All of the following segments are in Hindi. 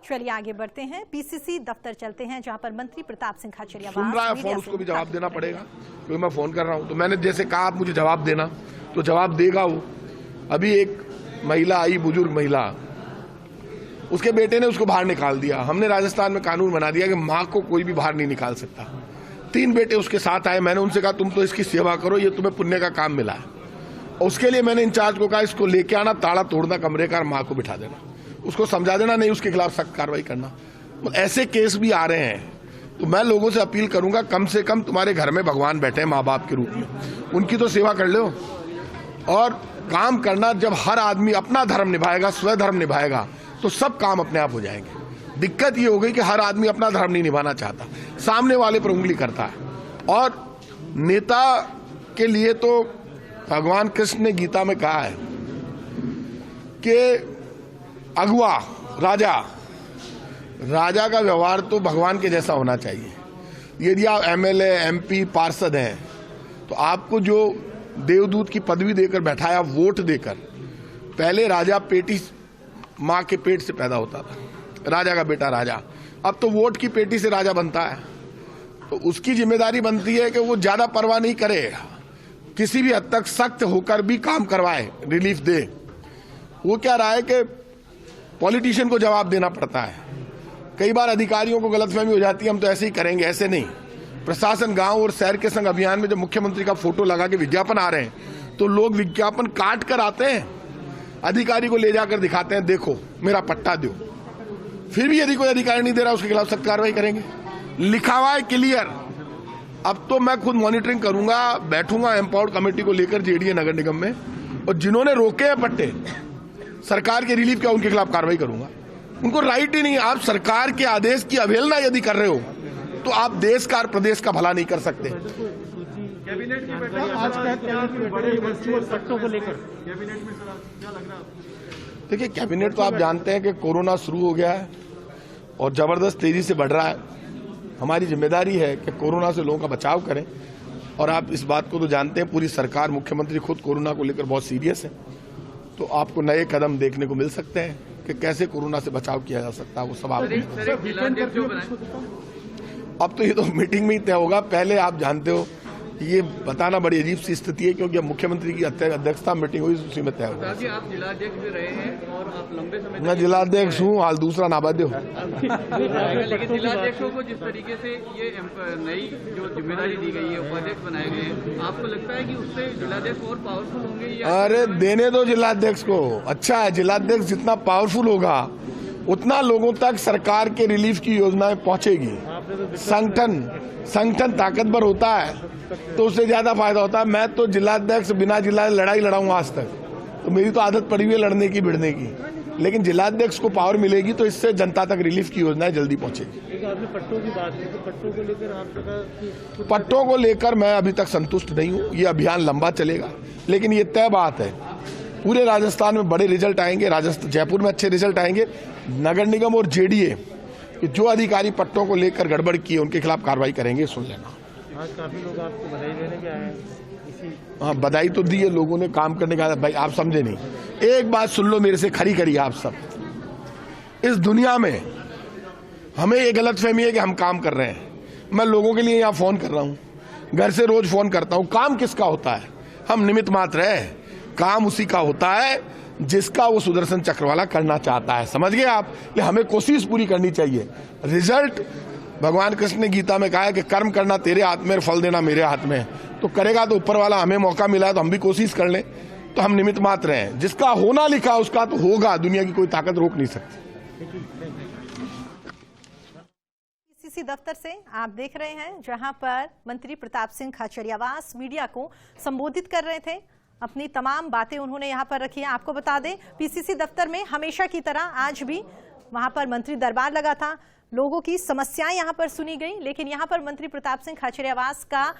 चलिए आगे बढ़ते हैं, पीसीसी दफ्तर चलते हैं जहां पर मंत्री प्रताप सिंह खाचरियावास सुन रहा है फोन, उसको भी जवाब देना पड़ेगा क्योंकि मैं फोन कर रहा हूं। तो मैंने जैसे कहा आप मुझे जवाब देना, तो जवाब देगा वो। अभी एक महिला आई, बुजुर्ग महिला, उसके बेटे ने उसको बाहर निकाल दिया। हमने राजस्थान में कानून बना दिया कि माँ को कोई भी बाहर नहीं निकाल सकता। 3 बेटे उसके साथ आए, मैंने उनसे कहा तुम तो इसकी सेवा करो, ये तुम्हें पुण्य का काम मिला है। उसके लिए मैंने इंचार्ज को कहा इसको लेके आना, ताला तोड़ना कमरे का, माँ को बिठा देना, उसको समझा देना, नहीं उसके खिलाफ सख्त कार्रवाई करना। ऐसे केस भी आ रहे हैं। तो मैं लोगों से अपील करूंगा, कम से कम तुम्हारे घर में भगवान बैठे हैं माँ बाप के रूप में, उनकी तो सेवा कर लो। और काम करना, जब हर आदमी अपना धर्म निभाएगा, स्वधर्म निभाएगा, तो सब काम अपने आप हो जाएंगे। दिक्कत ये हो गई कि हर आदमी अपना धर्म नहीं निभाना चाहता, सामने वाले पर उंगली करता है। और नेता के लिए तो भगवान कृष्ण ने गीता में कहा है कि अगुआ राजा का व्यवहार तो भगवान के जैसा होना चाहिए। यदि आप एमएलए, एमपी, पार्षद हैं, तो आपको जो देवदूत की पदवी देकर बैठाया, वोट देकर, पहले राजा पेटी माँ के पेट से पैदा होता था, राजा का बेटा राजा, अब तो वोट की पेटी से राजा बनता है। तो उसकी जिम्मेदारी बनती है कि वो ज्यादा परवाह नहीं करे, किसी भी हद तक सख्त होकर भी काम करवाए, रिलीफ दे। वो क्या रहा है कि पॉलिटिशियन को जवाब देना पड़ता है। कई बार अधिकारियों को गलतफहमी हो जाती है, हम तो ऐसे ही करेंगे, ऐसे नहीं। प्रशासन गांव और शहर के संग अभियान में जब मुख्यमंत्री का फोटो लगा के विज्ञापन आ रहे हैं, तो लोग विज्ञापन काट कर आते हैं, अधिकारी को ले जाकर दिखाते हैं, देखो मेरा पट्टा दो। फिर भी यदि कोई अधिकारी नहीं दे रहा, उसके खिलाफ सख्त कार्रवाई करेंगे। लिखा हुआ है क्लियर। अब तो मैं खुद मॉनिटरिंग करूंगा, बैठूंगा एम्पावर्ड कमेटी को लेकर जेडीए नगर निगम में, और जिन्होंने रोके हैं पट्टे सरकार के रिलीफ के, उनके खिलाफ कार्रवाई करूंगा। उनको राइट ही नहीं। आप सरकार के आदेश की अवहेलना यदि कर रहे हो, तो आप देश का और प्रदेश का भला नहीं कर सकते। कैबिनेट की बैठक आज पट्टों को लेकर कैबिनेट में क्या लग रहा है? देखिए, कैबिनेट तो आप जानते हैं कि कोरोना शुरू हो गया है और जबरदस्त तेजी से बढ़ रहा है। हमारी जिम्मेदारी है कि कोरोना से लोगों का बचाव करें। और आप इस बात को तो जानते हैं, पूरी सरकार, मुख्यमंत्री खुद कोरोना को लेकर बहुत सीरियस है। तो आपको नए कदम देखने को मिल सकते हैं कि कैसे कोरोना से बचाव किया जा सकता है, वो सब आप। अब तो ये तो मीटिंग में ही तय होगा। पहले आप जानते हो ये बताना बड़ी अजीब सी स्थिति है, क्योंकि अब मुख्यमंत्री की अध्यक्षता मीटिंग हुई, उसी में तय होगा। आप जिलाध्यक्ष भी रहे हैं और आप लंबे समय मैं जिलाध्यक्ष हूँ, हाल दूसरा नाबाध्य हूँ। लेकिन जिलाध्यक्षों को जिस तरीके से ये नई जो जिम्मेदारी दी गई है, उपाध्यक्ष बनाए गए हैं, आपको लगता है कि उससे जिलाध्यक्ष और पावरफुल होंगे? अरे देने दो जिलाध्यक्ष को, अच्छा है। जिलाध्यक्ष जितना पावरफुल होगा, उतना लोगों तक सरकार के रिलीफ की योजनाएं पहुंचेगी। संगठन ताकतवर होता है तो उससे ज्यादा फायदा होता है। मैं तो जिलाध्यक्ष बिना जिला लड़ाई लड़ाऊंगा आज तक, तो मेरी तो आदत पड़ी हुई है लड़ने की, भिड़ने की। लेकिन जिलाध्यक्ष को पावर मिलेगी तो इससे जनता तक रिलीफ की योजनाएं जल्दी पहुंचेगी। आपने पट्टों की बात की, तो पट्टों को लेकर आप पट्टों को लेकर मैं अभी तक संतुष्ट नहीं हूँ। ये अभियान लंबा चलेगा, लेकिन ये तय बात है, पूरे राजस्थान में बड़े रिजल्ट आएंगे। जयपुर में अच्छे रिजल्ट आएंगे। नगर निगम और जेडीए जो अधिकारी पट्टों को लेकर गड़बड़ किए, उनके खिलाफ कार्रवाई करेंगे, सुन लेना। आज काफी लोग आपको बधाई देने के आए हैं। हाँ, बधाई तो दी है लोगों ने, काम करने का। भाई आप समझे नहीं, एक बात सुन लो मेरे से, खरी खरी आप सब। इस दुनिया में हमें ये गलतफहमी है कि हम काम कर रहे हैं। मैं लोगों के लिए यहाँ फोन कर रहा हूँ, घर से रोज फोन करता हूँ। काम किसका होता है? हम निमित्त मात्र है। काम उसी का होता है जिसका वो सुदर्शन चक्र वाला करना चाहता है। समझ गए आप? हमें कोशिश पूरी करनी चाहिए। रिजल्ट, भगवान कृष्ण ने गीता में कहा है कि कर्म करना तेरे हाथ में, फल देना मेरे हाथ में। तो करेगा तो ऊपर वाला, हमें मौका मिला है तो हम भी कोशिश कर लें। तो हम निमित्त मात्र हैं। जिसका होना लिखा उसका तो होगा, दुनिया की कोई ताकत रोक नहीं सकती। पीसीसी दफ्तर से आप देख रहे हैं जहां पर मंत्री प्रताप सिंह खाचरियावास मीडिया को संबोधित कर रहे थे। अपनी तमाम बातें उन्होंने यहां पर रखी हैं। आपको बता दें, पीसीसी दफ्तर में हमेशा की तरह आज भी वहां पर मंत्री दरबार लगा था। लोगों की समस्याएं यहां पर सुनी गई, लेकिन यहां पर मंत्री प्रताप सिंह खाचरियावास का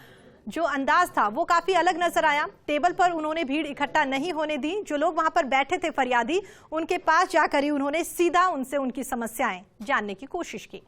जो अंदाज था वो काफी अलग नजर आया। टेबल पर उन्होंने भीड़ इकट्ठा नहीं होने दी। जो लोग वहां पर बैठे थे फरियादी, उनके पास जाकर ही उन्होंने सीधा उनसे उनकी समस्याएं जानने की कोशिश की।